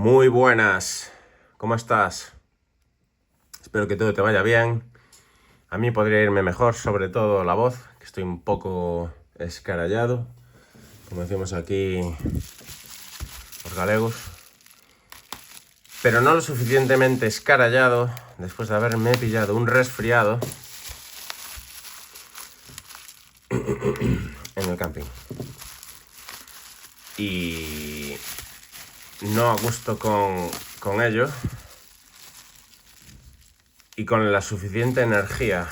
Muy buenas, ¿cómo estás? Espero que todo te vaya bien. A mí podría irme mejor, sobre todo la voz, que estoy un poco escarallado, como decimos aquí los galegos. Pero no lo suficientemente escarallado después de haberme pillado un resfriado en el camping. Y no a gusto con ello. Y con la suficiente energía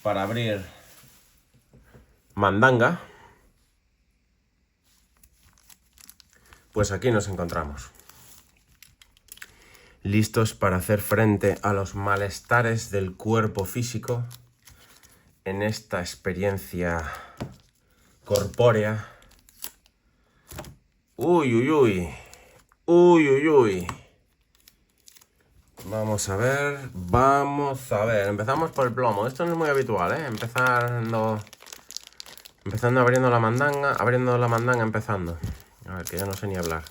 para abrir mandanga, pues aquí nos encontramos. Listos para hacer frente a los malestares del cuerpo físico en esta experiencia corpórea. Uy, uy, uy. Uy, uy, uy. Vamos a ver. Empezamos por el plomo. Esto no es muy habitual, ¿eh? Empezando abriendo la mandanga, empezando. A ver, que ya no sé ni hablar.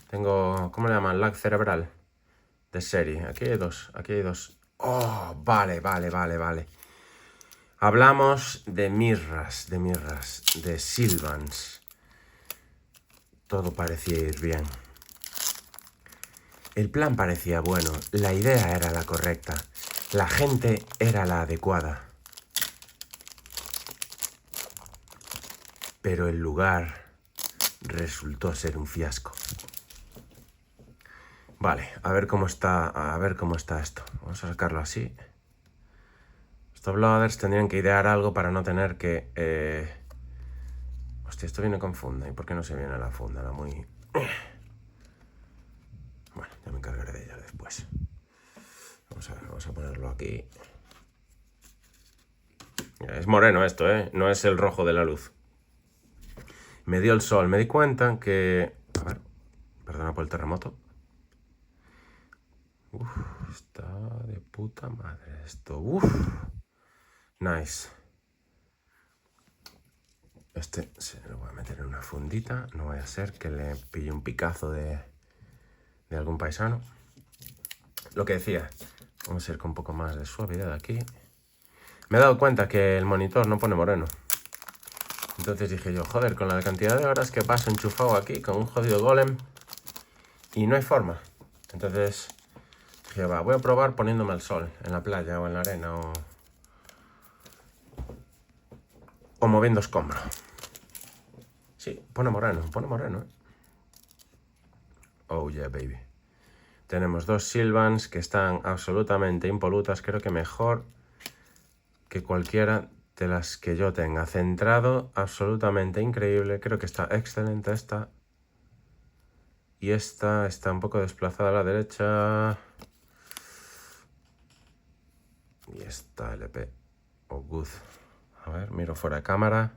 Tengo, ¿cómo le llaman? Lag cerebral. De serie. Aquí hay dos. Oh, vale. Hablamos de mirras, de Sylvans. Todo parecía ir bien. El plan parecía bueno, la idea era la correcta, la gente era la adecuada. Pero el lugar resultó ser un fiasco. Vale, a ver cómo está esto. Vamos a sacarlo así. Estos bloggers tendrían que idear algo para no tener que... Hostia, esto viene con funda. ¿Y por qué no se viene la funda? La muy... Bueno, ya me encargaré de ella después. Vamos a ver, vamos a ponerlo aquí. Es moreno esto, ¿eh? No es el rojo de la luz. Me dio el sol. Me di cuenta que... A ver, perdona por el terremoto. Uf, está de puta madre esto. Uf. Nice. Este se lo voy a meter en una fundita. No vaya a ser que le pille un picazo de algún paisano. Lo que decía, vamos a ir con un poco más de suavidad aquí. Me he dado cuenta que el monitor no pone moreno. Entonces dije yo, joder, con la cantidad de horas que paso enchufado aquí con un jodido golem y no hay forma. Entonces dije, va, voy a probar poniéndome al sol en la playa o en la arena o moviendo escombros. Sí, pone moreno, ¿eh? Oh yeah, baby. Tenemos dos Sylvans que están absolutamente impolutas, creo que mejor que cualquiera de las que yo tenga. Centrado, absolutamente increíble, creo que está excelente esta. Y esta está un poco desplazada a la derecha. Y esta LP. Oh, good. A ver, miro fuera de cámara.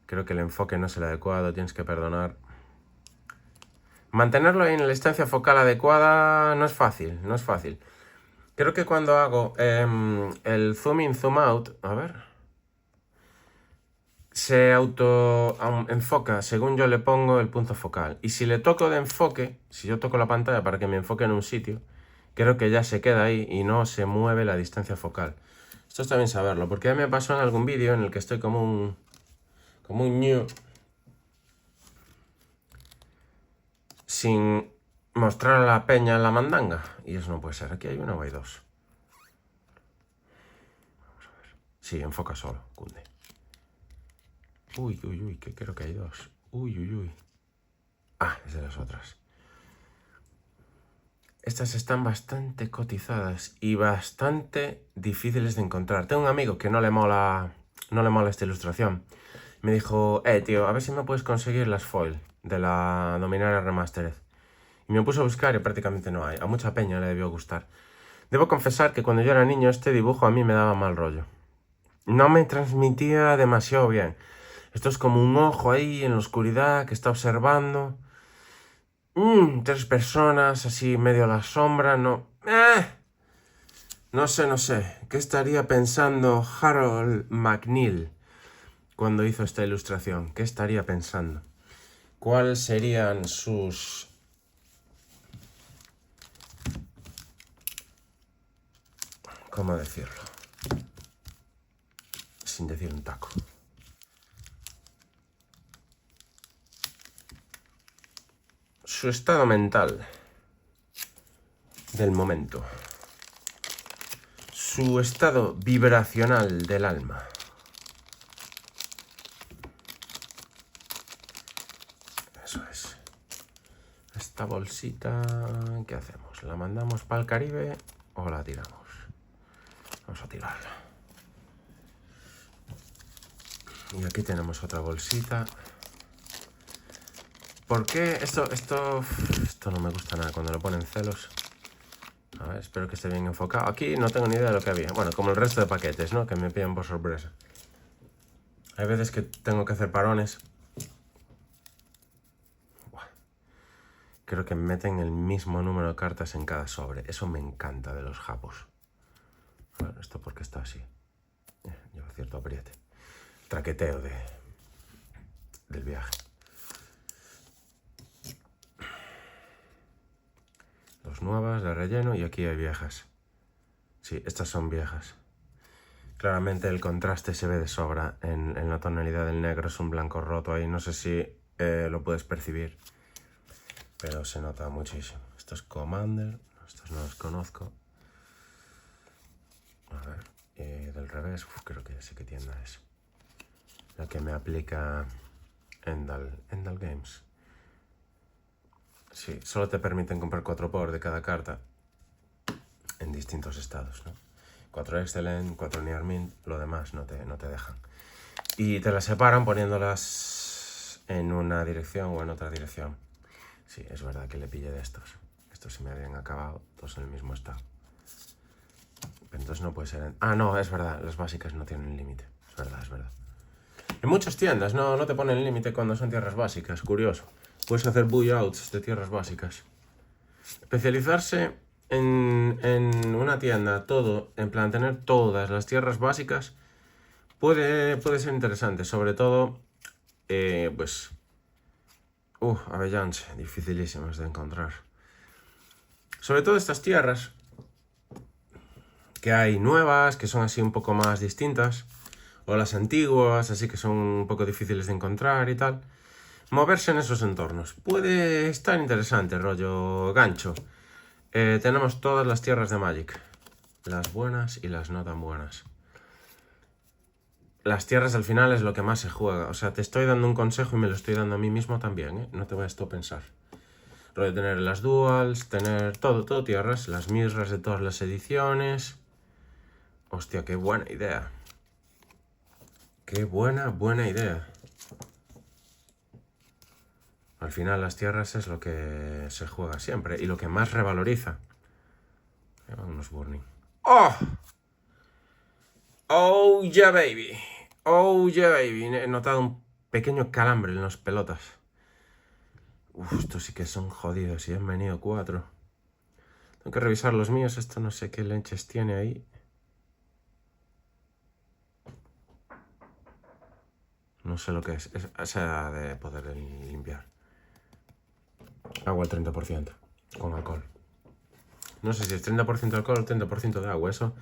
Creo que el enfoque no es el adecuado, tienes que perdonar. Mantenerlo ahí en la distancia focal adecuada no es fácil. Creo que cuando hago el zoom in, zoom out, a ver, se auto enfoca según yo le pongo el punto focal. Y si le toco de enfoque, si yo toco la pantalla para que me enfoque en un sitio, creo que ya se queda ahí y no se mueve la distancia focal. Esto está bien saberlo, porque ya me pasó en algún vídeo en el que estoy como un ñu sin mostrar a la peña la mandanga. Y eso no puede ser. Aquí hay uno o hay dos. Vamos a ver. Sí, enfoca solo, cunde. Uy, que creo que hay dos. Uy. Ah, es de las otras. Estas están bastante cotizadas y bastante difíciles de encontrar. Tengo un amigo que no le mola esta ilustración. Me dijo, tío, a ver si me puedes conseguir las foil de la Dominaria Remastered. Y me puse a buscar y prácticamente no hay. A mucha peña le debió gustar. Debo confesar que cuando yo era niño este dibujo a mí me daba mal rollo. No me transmitía demasiado bien. Esto es como un ojo ahí en la oscuridad que está observando. Tres personas así medio a la sombra, no... No sé. ¿Qué estaría pensando Harold McNeil cuando hizo esta ilustración? ¿Qué estaría pensando? ¿Cuáles serían sus ¿Cómo decirlo? Sin decir un taco. Su estado mental del momento. Su estado vibracional del alma. Eso es. Esta bolsita, ¿qué hacemos? ¿La mandamos para el Caribe o la tiramos? Vamos a tirarla. Y aquí tenemos otra bolsita. ¿Por qué? Esto no me gusta nada cuando lo ponen celos. A ver, espero que esté bien enfocado. Aquí no tengo ni idea de lo que había. Bueno, como el resto de paquetes, ¿no? Que me pillan por sorpresa. Hay veces que tengo que hacer parones. Buah. Creo que meten el mismo número de cartas en cada sobre. Eso me encanta de los japos. A ver, ¿esto por qué está así? Lleva cierto apriete. Traqueteo del viaje. Dos nuevas de relleno y aquí hay viejas. Sí, estas son viejas. Claramente el contraste se ve de sobra en la tonalidad del negro. Es un blanco roto ahí. No sé si lo puedes percibir, pero se nota muchísimo. Esto es Commander. Estos no los conozco. A ver, del revés. Creo que sí que tienda es la que me aplica Endal Games. Sí, solo te permiten comprar 4 por de cada carta en distintos estados, ¿no? 4 Excellent, 4 Near Mint, lo demás no te dejan. Y te las separan poniéndolas en una dirección o en otra dirección. Sí, es verdad que le pillé de estos. Estos se me habían acabado, todos en el mismo estado. Entonces no puede ser... Ah, no, es verdad, las básicas no tienen límite. Es verdad. En muchas tiendas no te ponen límite cuando son tierras básicas, curioso. Puedes hacer buy-outs de tierras básicas. Especializarse en una tienda, todo, en plan tener todas las tierras básicas, puede ser interesante. Sobre todo, pues... Avellans, dificilísimas de encontrar. Sobre todo estas tierras, que hay nuevas, que son así un poco más distintas, o las antiguas, así que son un poco difíciles de encontrar y tal. Moverse en esos entornos puede estar interesante, rollo gancho. Tenemos todas las tierras de Magic, las buenas y las no tan buenas. Las tierras al final es lo que más se juega. O sea, te estoy dando un consejo y me lo estoy dando a mí mismo también, ¿eh? No te vayas tú a pensar. Rollo tener las duals, tener todo tierras, las mirras de todas las ediciones. Hostia, qué buena idea. Qué buena idea. Al final las tierras es lo que se juega siempre y lo que más revaloriza. Unos burning. ¡Oh! ¡Oh, yeah, baby! ¡Oh, yeah, baby! He notado un pequeño calambre en las pelotas. Uf, estos sí que son jodidos y han venido 4. Tengo que revisar los míos. Esto no sé qué leches tiene ahí. No sé lo que es. Esa de poder limpiar. Agua al 30%. Con alcohol. No sé si es 30% de alcohol o 30% de agua. Eso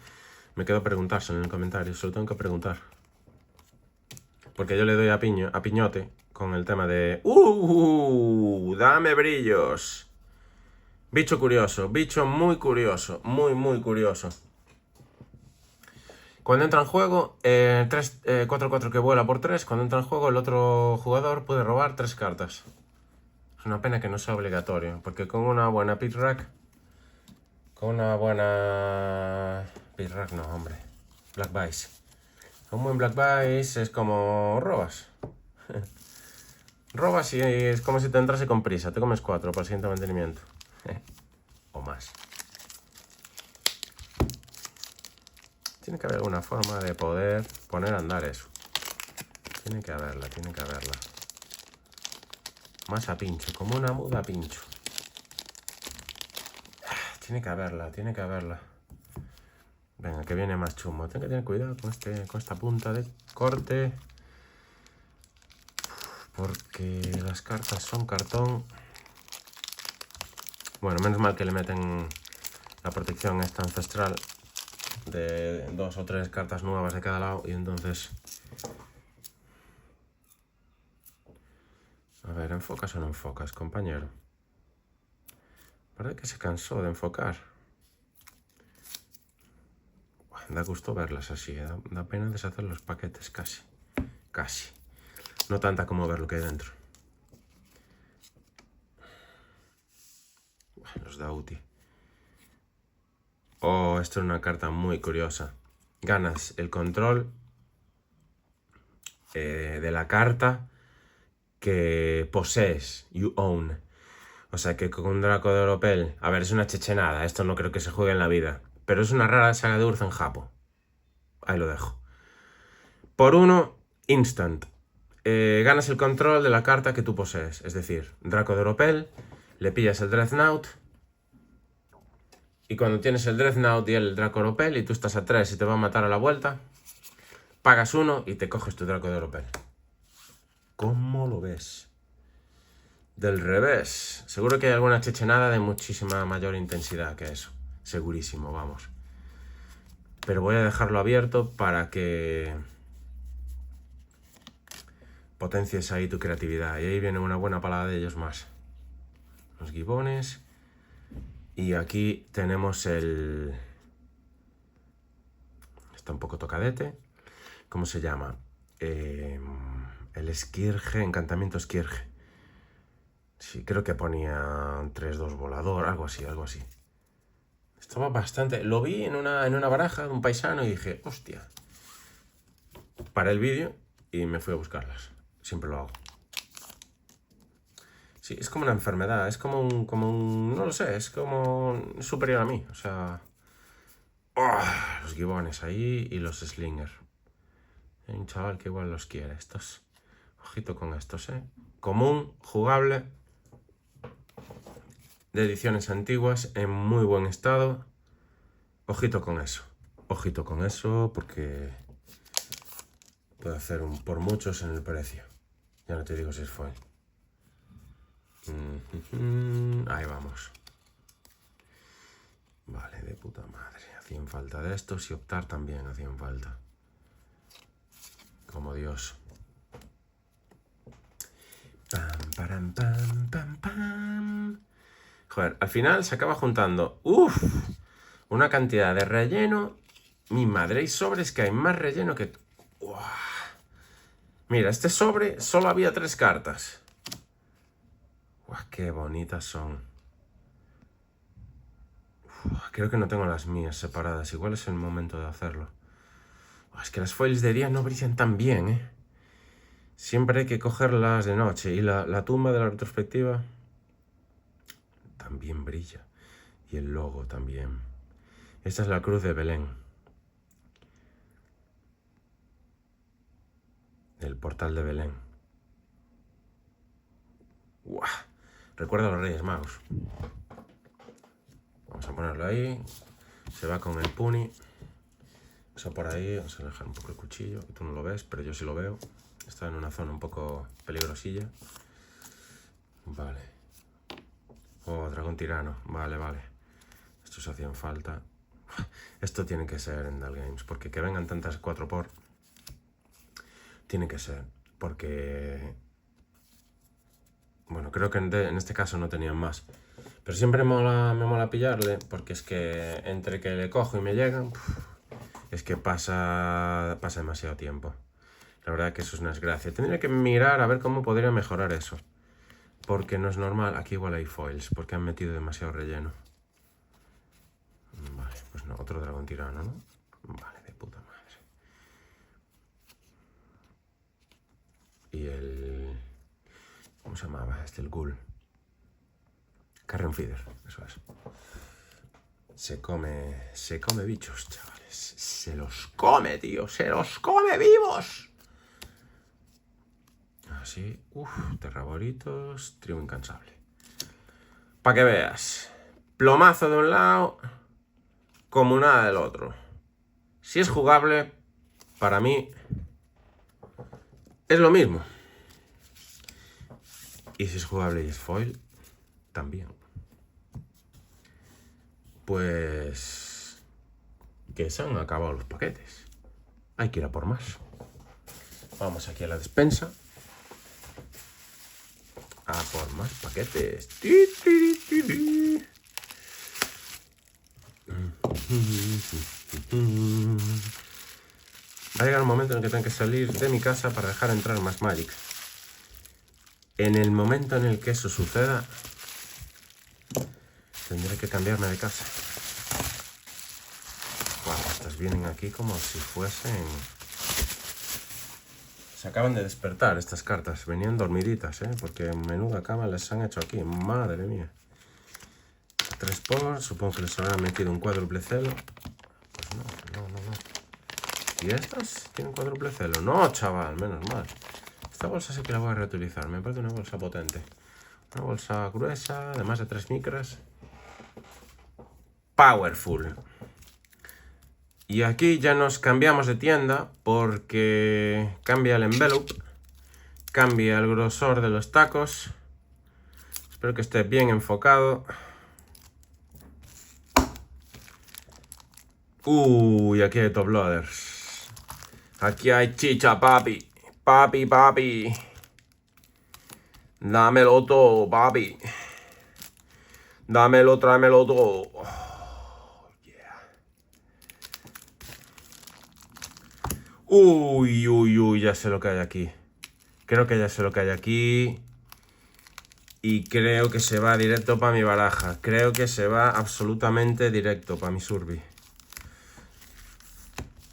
me quedo a preguntarse en el comentario. Se lo tengo que preguntar. Porque yo le doy a piñote con el tema de... ¡Dame brillos! Bicho curioso. Bicho muy curioso. Muy curioso. Cuando entra en juego, 4-4 que vuela por 3. Cuando entra en juego, el otro jugador puede robar 3 cartas. Es una pena que no sea obligatorio. Porque con una buena pit rack... Con una buena... Pit rack no, hombre. Black Vice. Un buen Black Vice es como robas. Robas y es como si te entrase con prisa. Te comes 4 para el siguiente mantenimiento. O más. Tiene que haber alguna forma de poder poner a andar eso. Tiene que haberla. Más a pincho, como una muda a pincho. Tiene que haberla. Venga, que viene más chumbo. Tengo que tener cuidado con esta punta de corte. Porque las cartas son cartón. Bueno, menos mal que le meten la protección esta ancestral de 2 o 3 cartas nuevas de cada lado y entonces... A ver, ¿enfocas o no enfocas, compañero? Parece que se cansó de enfocar. Da gusto verlas así, da pena deshacer los paquetes casi. Casi. No tanta como ver lo que hay dentro. Los Dauti. Oh, esto es una carta muy curiosa. Ganas el control de la carta que posees, you own. O sea que con un Draco de Oropel, a ver, es una chechenada, esto no creo que se juegue en la vida, pero es una rara saga de Urza en Japo. Ahí lo dejo. Por 1, instant. Ganas el control de la carta que tú posees, es decir, Draco de Oropel, le pillas el Dreadnought, y cuando tienes el Dreadnought y el Draco Oropel y tú estás a 3 y te va a matar a la vuelta, pagas 1 y te coges tu Draco de Oropel. ¿Cómo lo ves? Del revés. Seguro que hay alguna chechenada de muchísima mayor intensidad que eso. Segurísimo, vamos. Pero voy a dejarlo abierto para que potencies ahí tu creatividad. Y ahí viene una buena palada de ellos más. Los gibones. Y aquí tenemos el... Está un poco tocadete. ¿Cómo se llama? El Skirge, encantamiento Skirge. Sí, creo que ponía 3-2 volador, algo así, algo así. Estaba bastante... Lo vi en una baraja de un paisano y dije, hostia. Paré el vídeo y me fui a buscarlas. Siempre lo hago. Sí, es como una enfermedad, es como un no lo sé, es como superior a mí. O sea... ¡Oh! Los gibones ahí y los slinger. Hay un chaval que igual los quiere. Estos... Ojito con estos, ¿eh? Común, jugable... De ediciones antiguas, en muy buen estado. Ojito con eso. Ojito con eso porque puede hacer un por muchos en el precio. Ya no te digo si es foil. Ahí vamos. Vale, de puta madre. Hacían falta de estos y optar también hacían falta. Como Dios. Pam, param, pam, pam, pam. Joder, al final se acaba juntando. ¡Uf! Una cantidad de relleno. Mi madre, hay sobres que hay más relleno que... ¡Uah! Mira, este sobre solo había 3 cartas. ¡Uah, qué bonitas son! Uf, creo que no tengo las mías separadas. Igual es el momento de hacerlo. Uah, es que las foils de día no brillan tan bien, ¿eh? Siempre hay que cogerlas de noche. Y la tumba de la retrospectiva también brilla. Y el logo también. Esta es la cruz de Belén. Del portal de Belén. ¡Uah! Recuerda a los Reyes Magos. Vamos a ponerlo ahí. Se va con el puni. Eso por ahí. Vamos a dejar un poco el cuchillo. Tú no lo ves, pero yo sí lo veo. Está en una zona un poco peligrosilla. Vale. Oh, dragón tirano. Vale, vale. Estos hacían falta. Esto tiene que ser en Endal Games. Porque que vengan tantas 4x. Tiene que ser. Porque... Bueno, creo que en este caso no tenían más. Pero siempre me mola pillarle. Porque es que entre que le cojo y me llegan... Es que pasa demasiado tiempo. La verdad que eso es una desgracia. Tendría que mirar a ver cómo podría mejorar eso. Porque no es normal. Aquí igual hay foils, porque han metido demasiado relleno. Vale, pues no, otro dragón tirano, ¿no? Vale, de puta madre. Y el... ¿Cómo se llamaba este? El ghoul. Carrion Feeder, eso es. Se come bichos, chavales. Se los come, tío. Se los come vivos. Así, terraboritos, trío incansable. Para que veas. Plomazo de un lado, comunada del otro. Si es jugable, para mí, es lo mismo. Y si es jugable y es foil, también. Pues... que se han acabado los paquetes. Hay que ir a por más. Vamos aquí a la despensa. A por más paquetes. Va a llegar un momento en el que tengo que salir de mi casa para dejar entrar más Magic. En el momento en el que eso suceda, tendré que cambiarme de casa. Wow, estas vienen aquí como si fuesen... Se acaban de despertar estas cartas. Venían dormiditas, porque menuda cama les han hecho aquí. Madre mía. 3 por, supongo que les habrán metido un cuádruple celo. Pues no. ¿Y estas tienen cuádruple celo? No, chaval, menos mal. Esta bolsa sí que la voy a reutilizar. Me parece una bolsa potente. Una bolsa gruesa, de más de 3 micras. Powerful. Y aquí ya nos cambiamos de tienda porque cambia el envelope, cambia el grosor de los tacos. Espero que esté bien enfocado. Uy, aquí hay top loaders. Aquí hay chicha, papi. Papi. Dámelo todo, papi. Dámelo, tráemelo todo. Uy, ya sé lo que hay aquí. Creo que ya sé lo que hay aquí. Y creo que se va directo para mi baraja. Creo que se va absolutamente directo para mi surbi.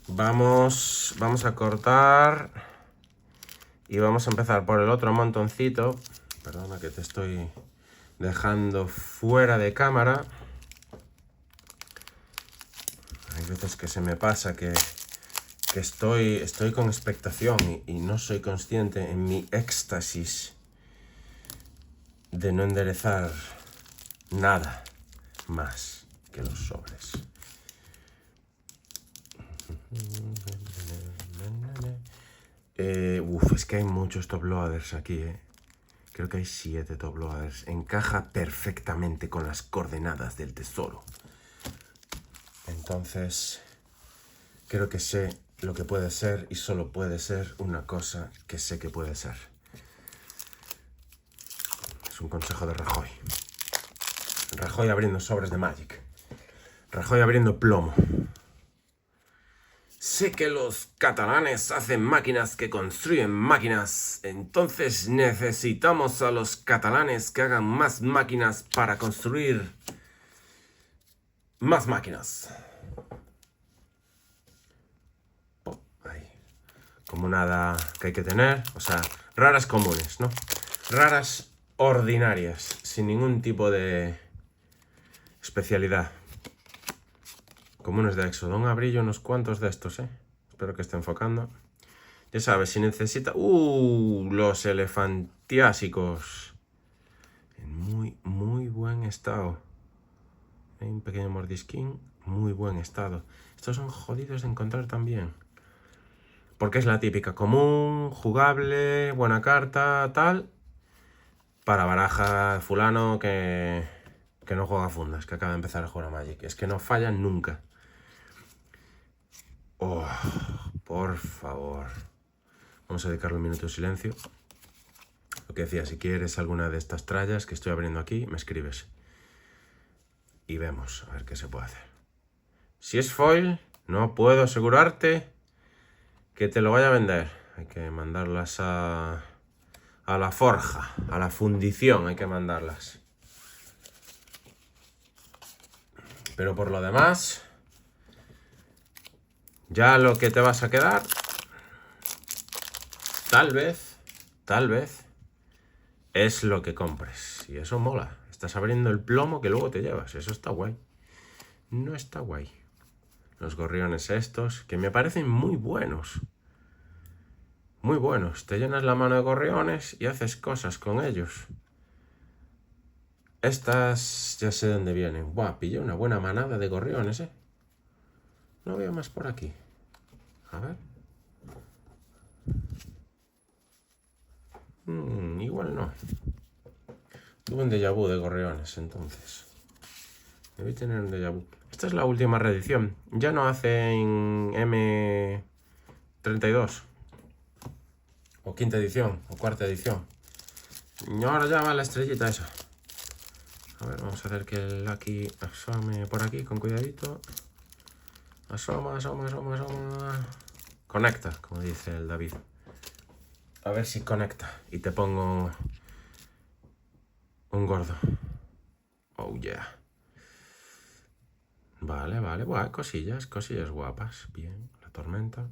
Vamos a cortar. Y vamos a empezar por el otro montoncito. Perdona que te estoy dejando fuera de cámara. Hay veces que se me pasa que estoy con expectación y no soy consciente en mi éxtasis de no enderezar nada más que los sobres. Es que hay muchos top loaders aquí, Creo que hay 7 top loaders. Encaja perfectamente con las coordenadas del tesoro. Entonces, creo que sé lo que puede ser y solo puede ser una cosa que sé que puede ser. Es un consejo de Rajoy. Rajoy abriendo sobres de Magic. Rajoy abriendo plomo. Sé que los catalanes hacen máquinas que construyen máquinas, entonces necesitamos a los catalanes que hagan más máquinas para construir más máquinas. Ahí. Como nada que hay que tener, o sea, raras comunes, ¿no? Raras ordinarias, sin ningún tipo de especialidad. Comunes de Éxodo. Abrí yo unos cuantos de estos, Espero que esté enfocando. Ya sabes, si necesita... los elefantiásicos. En muy buen estado. Hay un pequeño mordisquín. Muy buen estado. Estos son jodidos de encontrar también. Porque es la típica común, jugable, buena carta, tal. Para baraja fulano que no juega fundas, que acaba de empezar a jugar a Magic. Es que no fallan nunca. Oh, por favor. Vamos a dedicarle un minuto de silencio. Lo que decía, si quieres alguna de estas trallas que estoy abriendo aquí, me escribes. Y vemos a ver qué se puede hacer. Si es foil, no puedo asegurarte que te lo vaya a vender. Hay que mandarlas a la forja, a la fundición hay que mandarlas. Pero por lo demás, ya lo que te vas a quedar, tal vez, es lo que compres. Y eso mola. Estás abriendo el plomo que luego te llevas. Eso está guay. No está guay. Los gorriones estos, que me parecen muy buenos. Muy buenos. Te llenas la mano de gorriones y haces cosas con ellos. Estas ya sé de dónde vienen. Buah, pillé una buena manada de gorriones, No veo más por aquí. A ver. Igual no. Tuve un déjà vu de gorriones, entonces. Debí tener un déjà vu. Esta es la última reedición. Ya no hacen M32. O quinta edición, o cuarta edición. Y ahora ya va la estrellita esa. A ver, vamos a hacer que el Lucky asome por aquí con cuidadito. Asoma, asoma, asoma, asoma. Conecta, como dice el David. A ver si conecta. Y te pongo un gordo. Oh yeah. Vale, vale. Buah, cosillas guapas. Bien, la tormenta.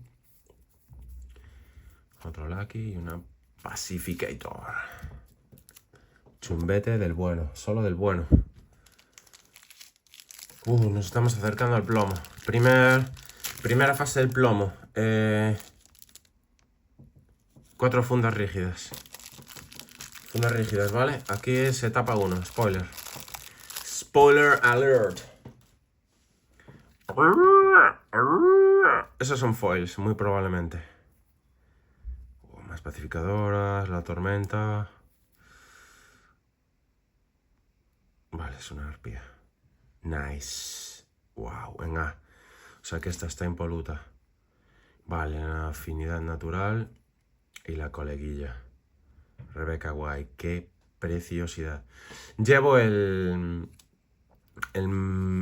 Otro Lucky y una Pacificator. Chumbete del bueno, solo del bueno. Nos estamos acercando al plomo. Primera fase del plomo. 4 fundas rígidas. Fundas rígidas, ¿vale? Aquí es etapa 1, spoiler. Spoiler alert. Esos son foils, muy probablemente. Más pacificadoras, la tormenta. Vale, es una arpía. Nice. Wow, venga. O sea que esta está impoluta. Vale, la afinidad natural y la coleguilla. Rebecca White, qué preciosidad. Llevo el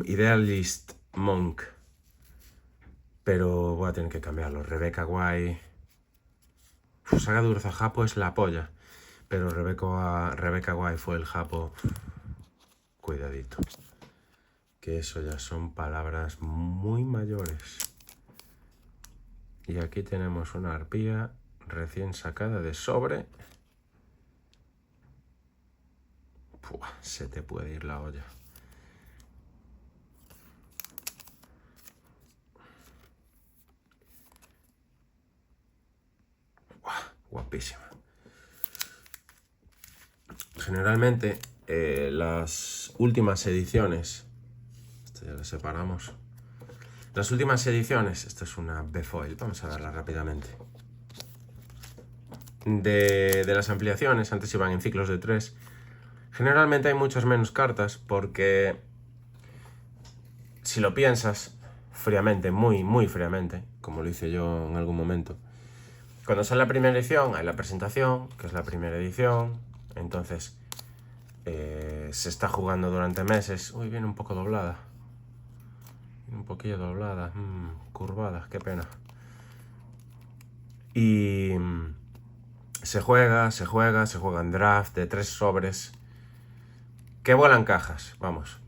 Idealist Monk, pero voy a tener que cambiarlo. Rebecca White. Saga de Urza Japo es la polla, pero Rebecca White fue el Japo. Cuidadito. Que eso ya son palabras muy mayores. Y aquí tenemos una arpía recién sacada de sobre. Puah, se te puede ir la olla. Buah, guapísima. Generalmente las últimas ediciones, esto ya lo separamos. Las últimas ediciones, esta es una B-Foil, vamos a verla rápidamente. De las ampliaciones, antes iban en ciclos de 3. Generalmente hay muchas menos cartas porque, si lo piensas fríamente, muy fríamente, como lo hice yo en algún momento, cuando sale la primera edición hay la presentación, que es la primera edición, entonces se está jugando durante meses. Uy, viene un poco doblada. Un poquillo doblada, curvada, qué pena. Y se juega en draft de 3 sobres que vuelan cajas, vamos.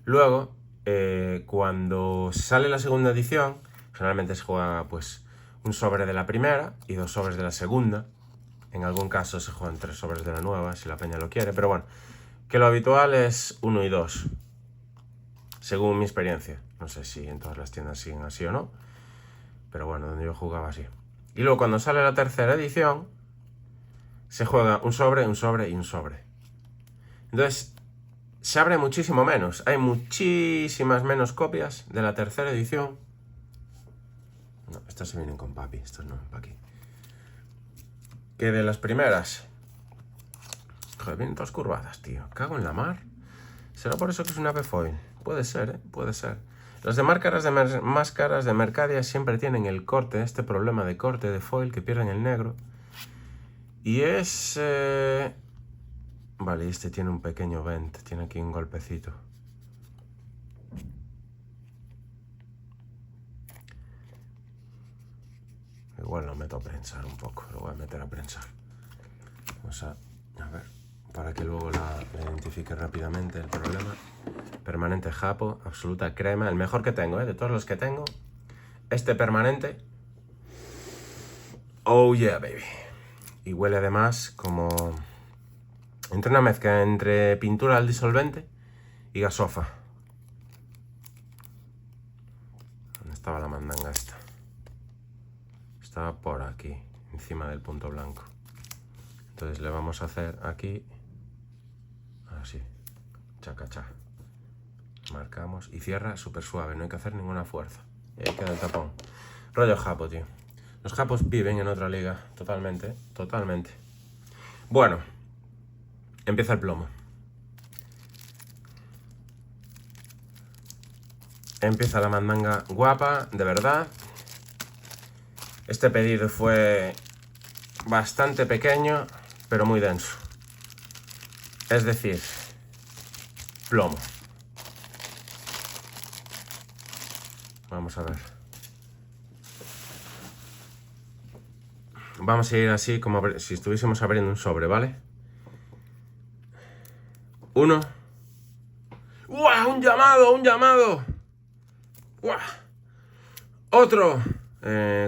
Luego, cuando sale la segunda edición, generalmente se juega pues un sobre de la primera y 2 sobres de la segunda. En algún caso se juegan 3 sobres de la nueva, si la peña lo quiere, pero bueno, que lo habitual es 1 y 2, según mi experiencia. No sé si en todas las tiendas siguen así o no, pero bueno, donde yo jugaba así. Y luego cuando sale la tercera edición, se juega un sobre y un sobre. Entonces, se abre muchísimo menos. Hay muchísimas menos copias de la tercera edición. No, estas se vienen con papi, estas no, para aquí. Que de las primeras. Joder, vienen todas curvadas, tío. Cago en la mar. ¿Será por eso que es una B-Foil? Puede ser, puede ser. Las de máscaras de Mercadia siempre tienen el corte, este problema de corte de foil, que pierden el negro. Y es... Vale, este tiene un pequeño vent, tiene aquí un golpecito. Igual lo meto a prensar un poco, lo voy a meter a prensar. Vamos a ver, para que luego la identifique rápidamente el problema. Permanente Japo, absoluta crema, el mejor que tengo, de todos los que tengo. Este permanente. Oh yeah, baby. Y huele además como... entre una mezcla entre pintura al disolvente y gasofa. ¿Dónde estaba la mandanga esta? Estaba por aquí, encima del punto blanco. Entonces le vamos a hacer aquí, así, chacachá. Marcamos y cierra súper suave, no hay que hacer ninguna fuerza. Y ahí queda el tapón. Rollo Japo, tío. Los Japos viven en otra liga, totalmente. Bueno, empieza el plomo. Empieza la mandanga guapa, de verdad. Este pedido fue bastante pequeño, pero muy denso. Es decir, plomo. Vamos a ver. Vamos a ir así como si estuviésemos abriendo un sobre, ¿vale? 1. ¡Uah! ¡Un llamado! ¡Un llamado! ¡Uah! Otro.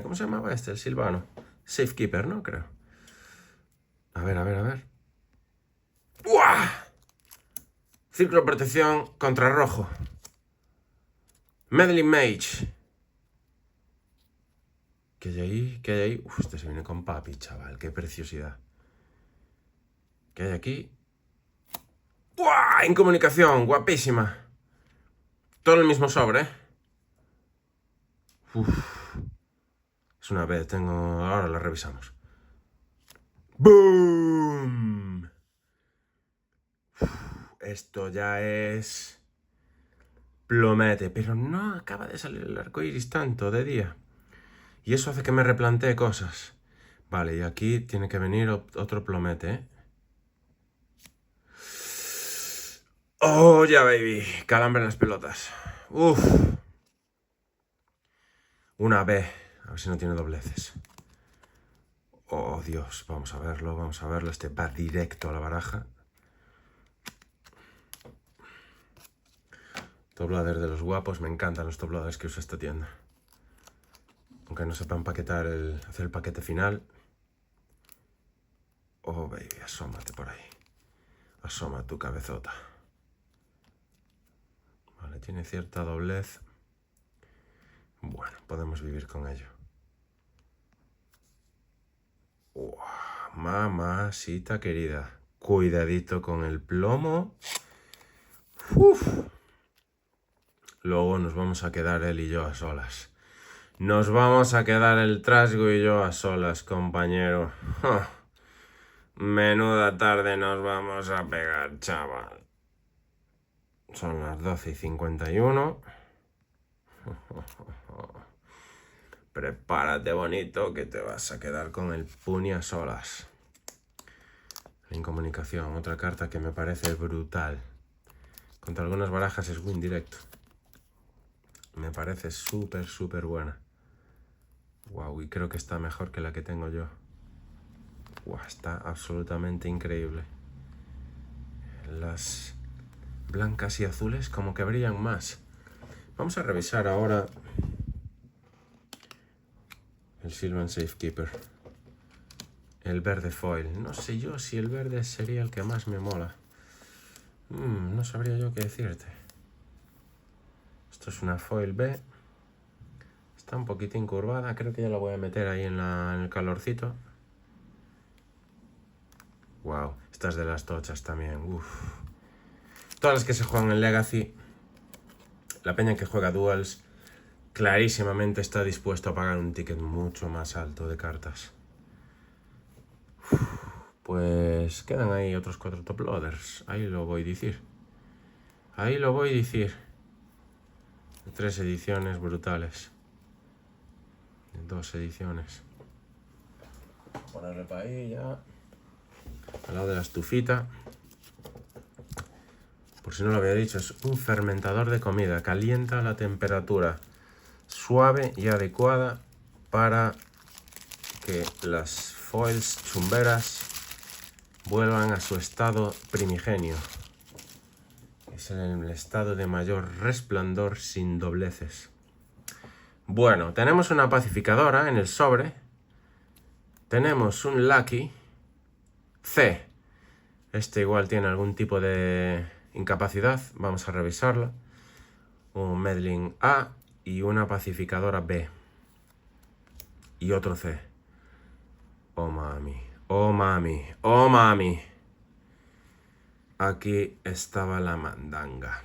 ¿Cómo se llamaba este? El silvano. Safekeeper, ¿no? Creo. A ver. ¡Uah! Círculo de protección contra rojo. Meddling Mage. ¿Qué hay ahí? ¿Qué hay ahí? Uf, este se viene con papi, chaval. Qué preciosidad. ¿Qué hay aquí? ¡Uah! Incomunicación. Guapísima. Todo el mismo sobre, ¿eh? Uf. Es una vez. Ahora la revisamos. ¡Boom! Uf, esto ya es plomete. Pero no acaba de salir el arco iris tanto de día. Y eso hace que me replantee cosas. Vale, y aquí tiene que venir otro plomete, ¿eh? Oh, ya, baby. Calambre en las pelotas. Uf. Una B. A ver si no tiene dobleces. Oh, Dios. Vamos a verlo. Este va directo a la baraja. Toploader de los guapos. Me encantan los toploaders que usa esta tienda. Aunque no sepa empaquetar hacer el paquete final. Oh, baby. Asómate por ahí. Asoma tu cabezota. Vale, tiene cierta doblez. Bueno, podemos vivir con ello. Mamacita querida. Cuidadito con el plomo. Uf. Luego nos vamos a quedar él y yo a solas. Nos vamos a quedar el trasgo y yo a solas, compañero. Menuda tarde nos vamos a pegar, chaval. Son las 12:51. Prepárate, bonito, que te vas a quedar con el puni a solas. La incomunicación, otra carta que me parece brutal. Contra algunas barajas es win directo. Me parece súper buena. Wow, y creo que está mejor que la que tengo yo. Wow, está absolutamente increíble. Las blancas y azules como que brillan más. Vamos a revisar ahora el Sylvan Safekeeper. El verde foil. No sé yo si el verde sería el que más me mola. No sabría yo qué decirte. Esto es una foil B. Está un poquitín curvada. Creo que ya la voy a meter ahí en el calorcito. Wow, estas de las tochas también. Uf. Todas las que se juegan en Legacy, la peña que juega Duels clarísimamente está dispuesto a pagar un ticket mucho más alto de cartas. Uf. Pues quedan ahí otros 4 top loaders. Ahí lo voy a decir. 3 ediciones brutales. 2 ediciones. Ponerle para ahí ya. Al lado de la estufita. Por si no lo había dicho, es un fermentador de comida. Calienta la temperatura suave y adecuada para que las foils chumberas vuelvan a su estado primigenio. Es el estado de mayor resplandor sin dobleces. Bueno, tenemos una pacificadora en el sobre. Tenemos un Lucky C. Este igual tiene algún tipo de incapacidad. Vamos a revisarla. Un Meddling A y una pacificadora B. Y otro C. Oh, mami. Oh, mami. Oh, mami. Aquí estaba la mandanga.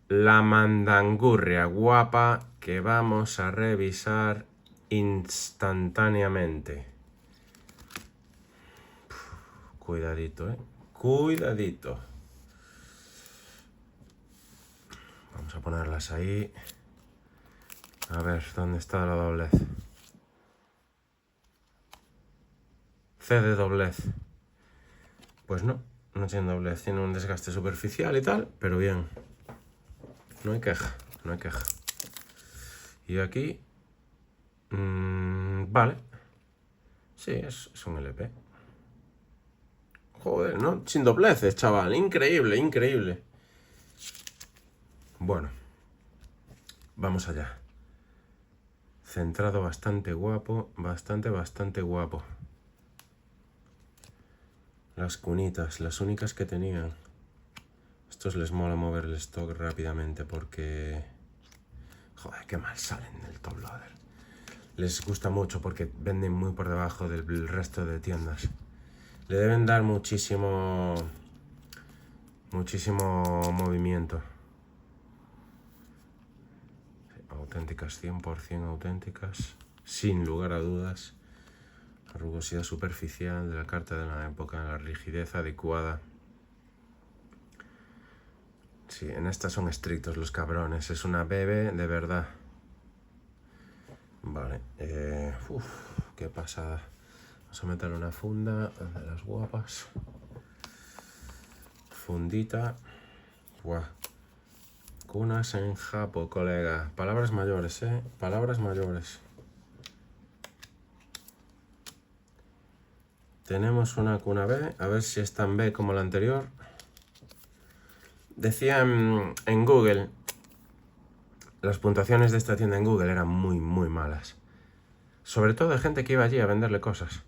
La mandangurria guapa que vamos a revisar instantáneamente. Cuidadito, Cuidadito. a ponerlas ahí. A ver, ¿dónde está la doblez? C de doblez. Pues no tiene doblez. Tiene un desgaste superficial y tal, pero bien. No hay queja, no hay queja. Y aquí... vale. Sí, es un LP. Joder, ¿no? Sin dobleces, chaval. Increíble, increíble. Bueno. Vamos allá. Centrado bastante guapo. Bastante guapo. Las cunitas, las únicas que tenían. Estos les mola mover el stock rápidamente porque... Joder, qué mal salen del top loader. Les gusta mucho porque venden muy por debajo del resto de tiendas. Le deben dar muchísimo movimiento. Auténticas, 100% auténticas, sin lugar a dudas. La rugosidad superficial de la carta de la época, la rigidez adecuada. Sí, en estas son estrictos los cabrones, es una BB de verdad. Vale, qué pasada. Vamos a meter una funda de las guapas. Fundita. Buah. Cunas en Japo, colega. Palabras mayores, palabras mayores. Tenemos una cuna B, a ver si es tan B como la anterior. Decía en Google, las puntuaciones de esta tienda en Google eran muy malas. Sobre todo de gente que iba allí a venderle cosas.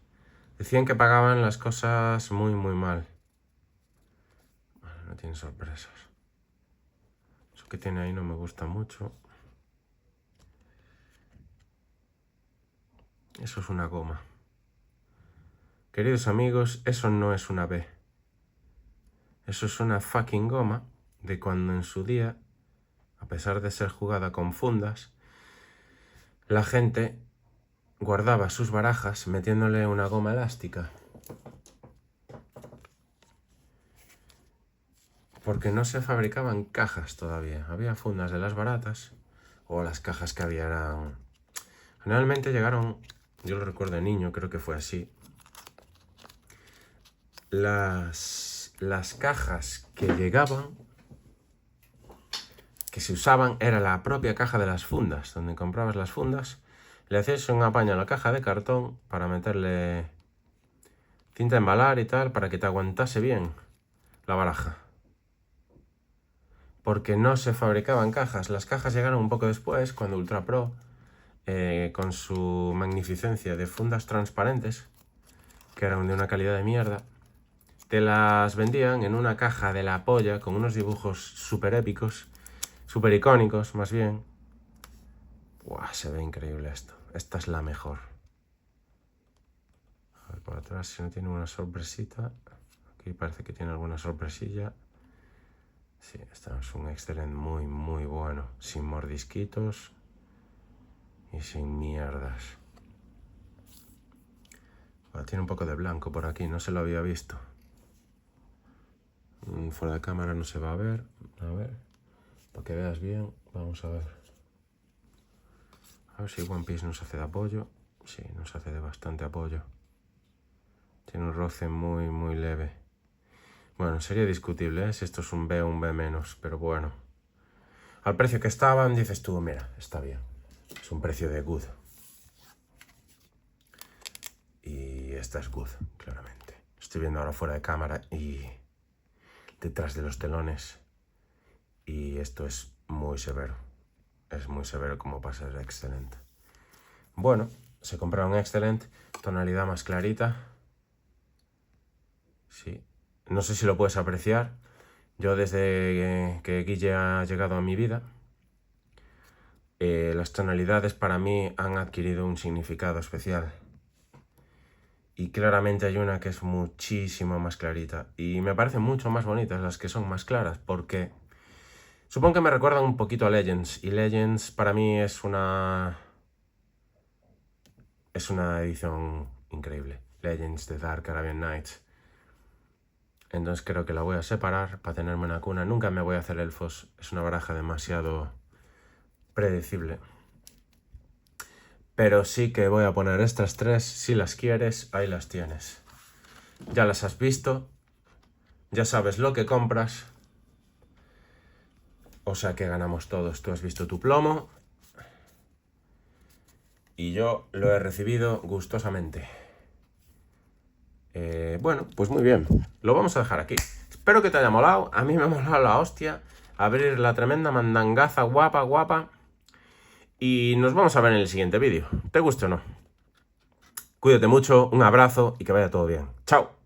Decían que pagaban las cosas muy mal. Vale, no tiene sorpresas. Eso que tiene ahí no me gusta mucho. Eso es una goma. Queridos amigos, eso no es una B. Eso es una fucking goma de cuando en su día, a pesar de ser jugada con fundas, la gente guardaba sus barajas metiéndole una goma elástica. Porque no se fabricaban cajas todavía. Había fundas de las baratas o las cajas que había eran... Generalmente llegaron, yo lo recuerdo de niño, creo que fue así. Las cajas que llegaban, que se usaban, era la propia caja de las fundas, donde comprabas las fundas, le hacías un apaño a la caja de cartón para meterle cinta a embalar y tal, para que te aguantase bien la baraja. Porque no se fabricaban cajas. Las cajas llegaron un poco después, cuando Ultra Pro, con su magnificencia de fundas transparentes, que eran de una calidad de mierda, te las vendían en una caja de la polla, con unos dibujos súper épicos, súper icónicos, más bien. Buah, se ve increíble esto. Esta es la mejor. A ver, por atrás si no tiene una sorpresita. Aquí parece que tiene alguna sorpresilla. Sí, esta es un Excellent muy bueno. Sin mordisquitos y sin mierdas. Tiene un poco de blanco por aquí, no se lo había visto. Fuera de cámara no se va a ver. A ver, para que veas bien, vamos a ver. A ver si One Piece nos hace de apoyo. Sí, nos hace de bastante apoyo. Tiene un roce muy leve. Bueno, sería discutible, si esto es un B o un B menos, pero bueno. Al precio que estaban, dices tú, mira, está bien. Es un precio de good. Y esta es good, claramente. Estoy viendo ahora fuera de cámara y detrás de los telones. Y esto es muy severo. Es muy severo como pasa ser Excellent. Bueno, se compraron Excellent, tonalidad más clarita. Sí. No sé si lo puedes apreciar. Yo desde que Guille ha llegado a mi vida, las tonalidades para mí han adquirido un significado especial. Y claramente hay una que es muchísimo más clarita. Y me parecen mucho más bonitas las que son más claras, porque supongo que me recuerdan un poquito a Legends. Y Legends para mí es una edición increíble. Legends de Dark Arabian Nights. Entonces creo que la voy a separar para tenerme una cuna. Nunca me voy a hacer elfos. Es una baraja demasiado predecible. Pero sí que voy a poner estas 3. Si las quieres, ahí las tienes. Ya las has visto. Ya sabes lo que compras. O sea que ganamos todos. Tú has visto tu plomo. Y yo lo he recibido gustosamente. Bueno, pues muy bien. Lo vamos a dejar aquí. Espero que te haya molado. A mí me ha molado la hostia. Abrir la tremenda mandangaza guapa. Y nos vamos a ver en el siguiente vídeo. ¿Te guste o no? Cuídate mucho, un abrazo y que vaya todo bien. ¡Chao!